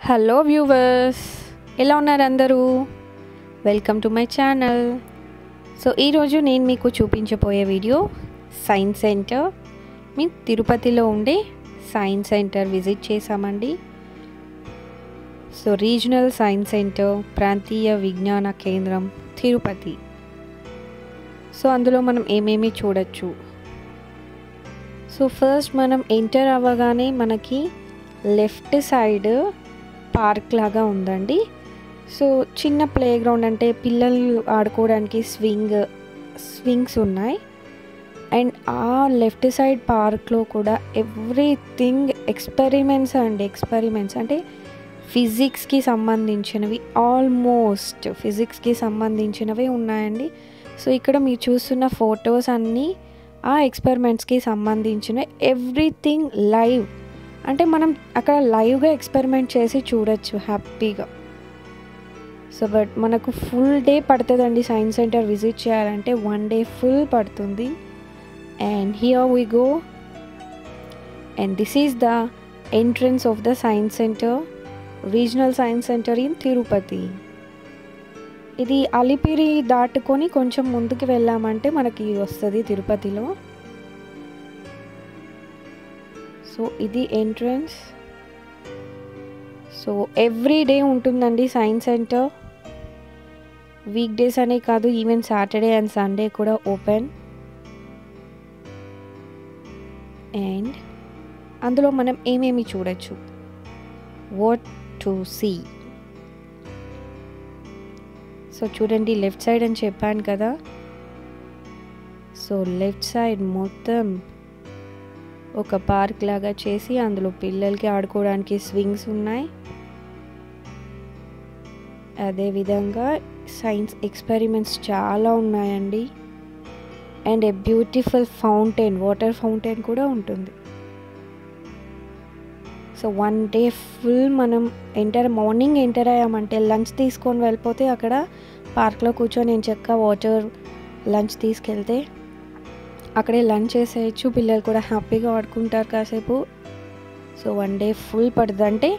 Hello viewers, ఎలా ఉన్నారు అందరూ? Welcome to my channel. So ఈరోజు నేను మీకు చూపించబోయే వీడియో సైన్స్ సెంటర్. మేము తిరుపతిలో ఉండే సైన్స్ సెంటర్ విజిట్ చేసామండి. సో రీజనల్ సైన్స్ సెంటర్, ప్రాంతీయ విజ్ఞాన కేంద్రం తిరుపతి. సో అందులో మనం ఏమేమి చూడొచ్చు. సో ఫస్ట్ మనం ఎంటర్ అవ్వగానే మనకి లెఫ్ట్ సైడ్ పార్క్ లాగా ఉందండి. సో చిన్న ప్లే గ్రౌండ్, అంటే పిల్లలు ఆడుకోవడానికి స్వింగ్స్ ఉన్నాయి. అండ్ ఆ లెఫ్ట్ సైడ్ పార్క్లో కూడా ఎవ్రీథింగ్ ఎక్స్పెరిమెంట్స్ అంటే ఫిజిక్స్కి సంబంధించినవి, ఆల్మోస్ట్ ఫిజిక్స్కి సంబంధించినవి ఉన్నాయండి. సో ఇక్కడ మీరు చూస్తున్న ఫొటోస్ అన్నీ ఆ ఎక్స్పెరిమెంట్స్కి సంబంధించిన ఎవ్రీథింగ్ లైవ్, అంటే మనం అక్కడ లైవ్గా ఎక్స్పెరిమెంట్ చేసి చూడొచ్చు హ్యాపీగా. సో బట్ మనకు ఫుల్ డే పడుతుందండి సైన్స్ సెంటర్ విజిట్ చేయాలంటే, 1 day ఫుల్ పడుతుంది. And here we go, and this is the entrance of the science centre, regional science centre in Tirupati. ఇది అలిపిరి దాటుకొని కొంచెం ముందుకు వెళ్ళామంటే మనకి వస్తుంది తిరుపతిలో. సో ఇది ఎంట్రన్స్. సో ఎవ్రీ డే ఉంటుందండి సైన్స్ సెంటర్, వీక్ డేస్ అనే కాదు, ఈవెన్ సాటర్డే అండ్ సండే కూడా ఓపెన్. అండ్ అందులో మనం ఏమేమి చూడొచ్చు, వాట్ టు సీ. సో చూడండి, లెఫ్ట్ సైడ్ అని చెప్పాను కదా. సో లెఫ్ట్ సైడ్ మొత్తం ఒక పార్క్ లాగా చేసి అందులో పిల్లలకి ఆడుకోవడానికి స్వింగ్స్ ఉన్నాయి. అదేవిధంగా సైన్స్ ఎక్స్పెరిమెంట్స్ చాలా ఉన్నాయండి. And a beautiful fountain, water fountain కూడా ఉంటుంది. సో 1 day ఫుల్ మనం మార్నింగ్ ఎంటర్ అయ్యామంటే లంచ్ తీసుకొని వెళ్ళిపోతే అక్కడ పార్క్లో కూర్చొని నేను వాటర్ లంచ్ తీసుకెళ్తే అక్కడే లంచ్ చేసేయచ్చు, పిల్లలు కూడా హ్యాపీగా ఆడుకుంటారు కాసేపు. సో 1 day ఫుల్ పడుతుంది. అంటే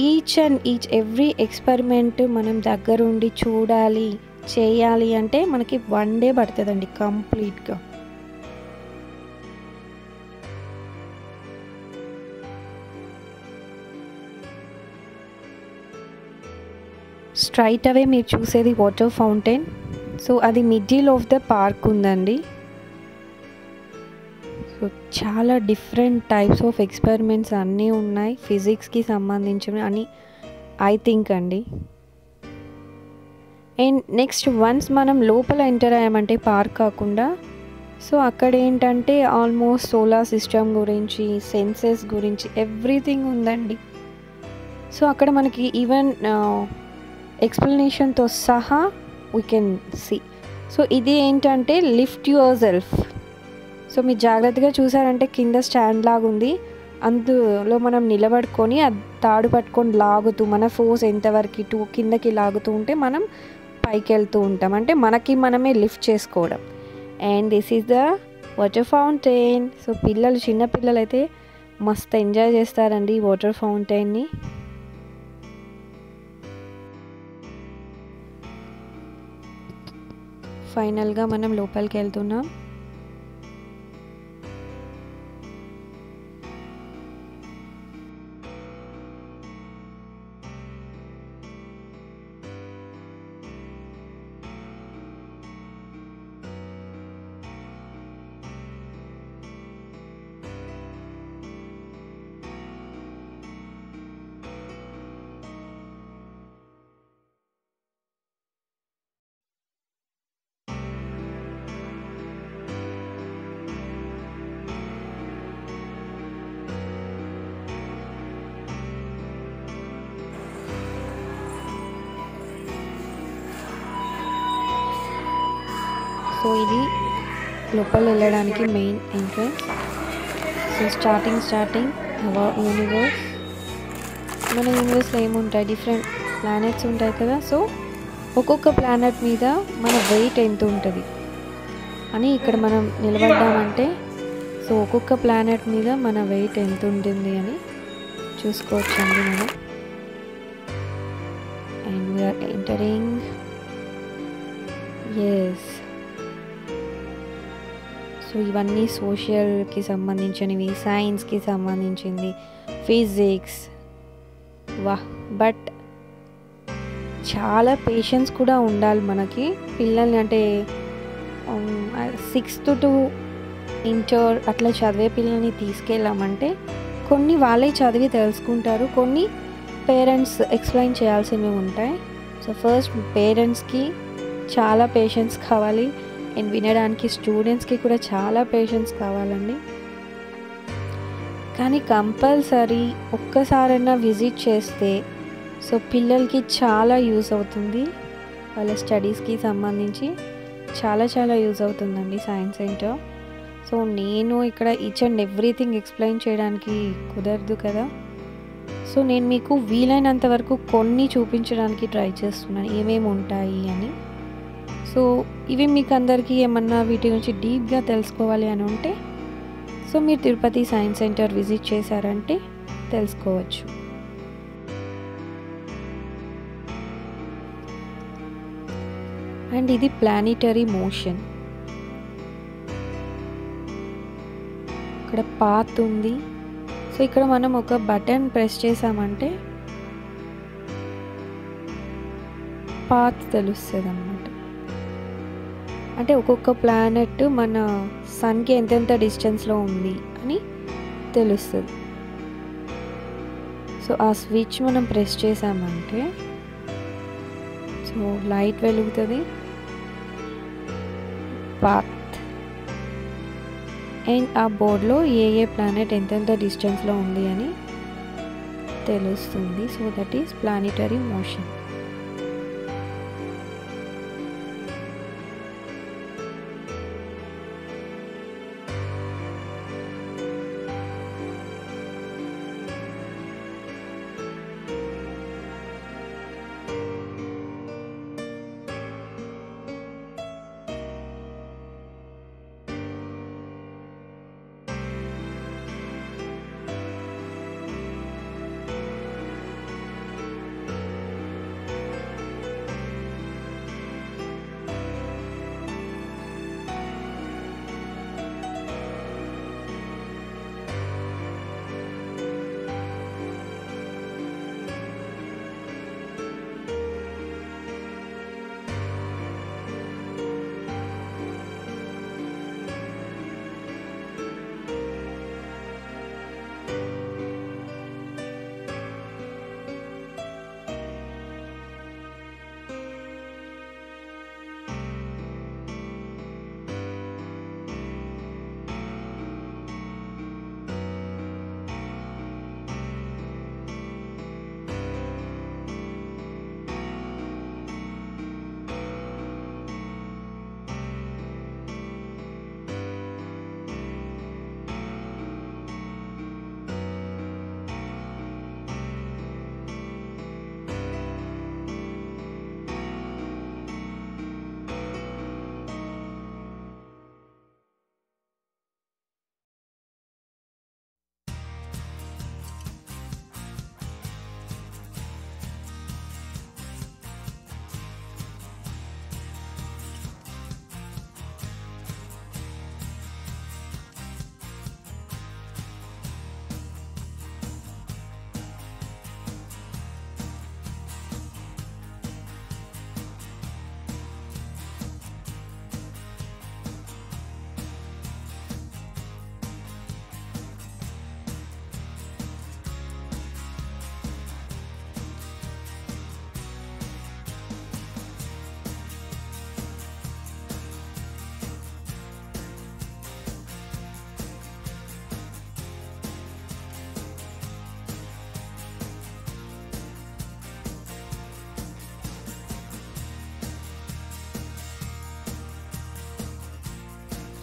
ఈచ్ ఎవ్రీ ఎక్స్పెరిమెంట్ మనం దగ్గరుండి చూడాలి, చేయాలి అంటే మనకి 1 day పడుతుందండి కంప్లీట్గా. స్ట్రైట్ అవే మీరు చూసేది వాటర్ ఫౌంటైన్. సో అది మిడిల్ ఆఫ్ ద పార్క్ ఉందండి. సో చాలా డిఫరెంట్ టైప్స్ ఆఫ్ ఎక్స్పెరిమెంట్స్ అన్నీ ఉన్నాయి, ఫిజిక్స్కి సంబంధించినవి అని ఐ థింక్ అండి. అండ్ నెక్స్ట్ వన్స్ మనం లోపల ఎంటర్ అయ్యామంటే పార్క్ కాకుండా, సో అక్కడ ఏంటంటే ఆల్మోస్ట్ సోలార్ సిస్టమ్ గురించి, సెన్సెస్ గురించి ఎవ్రీథింగ్ ఉందండి. సో అక్కడ మనకి ఈవెన్ ఎక్స్ప్లెనేషన్తో సహా వీ కెన్ సీ. సో ఇది ఏంటంటే లిఫ్ట్ యువర్ సెల్ఫ్. సో మీరు జాగ్రత్తగా చూసారంటే కింద స్టాండ్ లాగా ఉంది, అందులో మనం నిలబడుకొని ఆ తాడు పట్టుకొని లాగుతూ మన ఫోర్స్ ఎంతవరకు కిందకి లాగుతూ ఉంటే మనం పైకి వెళ్తూ ఉంటాం, అంటే మనకి మనమే లిఫ్ట్ చేసుకోవడం. And this is the water fountain. So చిన్నపిల్లలు అయితే మస్తు ఎంజాయ్ చేస్తారండి ఈ వాటర్ ఫౌంటైన్ని. ఫైనల్గా మనం లోపలికి వెళ్తున్నాం. సో ఇది లోపల వెళ్ళడానికి main entrance. So starting universe. మన యూనివర్స్లో ఏముంటాయి, డిఫరెంట్ ప్లానెట్స్ ఉంటాయి కదా. సో ఒక్కొక్క ప్లానెట్ మీద మన వెయిట్ ఎంత ఉంటుంది అని ఇక్కడ మనం నిలబడ్డామంటే, సో ఒక్కొక్క ప్లానెట్ మీద మన వెయిట్ ఎంత ఉంటుంది అని చూసుకోవచ్చండి మనం. are entering. Yes. సో ఇవన్నీ సోషల్కి సంబంధించినవి, సైన్స్కి సంబంధించింది, ఫిజిక్స్. బట్ చాలా పేషెన్స్ కూడా ఉండాలి మనకి. పిల్లల్ని అంటే 6th to ఇంటర్ అట్లా చదివే పిల్లల్ని తీసుకెళ్ళామంటే కొన్ని వాళ్ళే చదివి తెలుసుకుంటారు, కొన్ని పేరెంట్స్ ఎక్స్ప్లెయిన్ చేయాల్సినవి ఉంటాయి. సో ఫస్ట్ పేరెంట్స్కి చాలా పేషెన్స్ కావాలి, అండ్ వినడానికి స్టూడెంట్స్కి కూడా చాలా పేషెన్స్ కావాలండి. కానీ కంపల్సరీ ఒక్కసారైనా విజిట్ చేస్తే సో పిల్లలకి చాలా యూస్ అవుతుంది. వాళ్ళ స్టడీస్కి సంబంధించి చాలా యూజ్ అవుతుందండి సైన్స్ సెంటర్. సో నేను ఇక్కడ ఈచ్ అండ్ ఎవ్రీథింగ్ ఎక్స్ప్లెయిన్ చేయడానికి కుదరదు కదా. సో నేను మీకు వీలైనంత వరకు కొన్ని చూపించడానికి ట్రై చేస్తున్నాను ఏమేమి ఉంటాయి అని. సో ఇవి మీకు అందరికీ ఏమన్నా వీటి గురించి డీప్గా తెలుసుకోవాలి అని ఉంటే సో మీరు తిరుపతి సైన్స్ సెంటర్ విజిట్ చేశారంటే తెలుసుకోవచ్చు. అండ్ ఇది ప్లానిటరీ మోషన్. ఇక్కడ పాత్ ఉంది. సో ఇక్కడ మనం ఒక బటన్ ప్రెస్ చేసామంటే పాత్ తెలుస్తుంది అన్నమాట. అంటే ఒక్కొక్క ప్లానెట్ మన సన్కి ఎంతెంత డిస్టెన్స్లో ఉంది అని తెలుస్తుంది. సో ఆ స్విచ్ మనం ప్రెస్ చేసామంటే సో లైట్ వెలుగుతుంది, పాత్, అండ్ ఆ బోర్డ్లో ఏ ప్లానెట్ ఎంతెంత డిస్టెన్స్లో ఉంది అని తెలుస్తుంది. So that is planetary motion.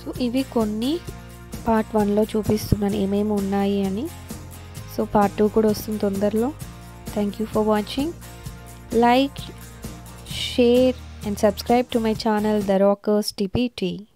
So ఇవి కొన్ని పార్ట్ 1లో చూపిస్తున్నాను ఏమేమి ఉన్నాయి అని. సో పార్ట్ 2 కూడా వస్తుంది తొందరలో. Thank you for watching. Like, share and subscribe to my channel The Rockers TPT.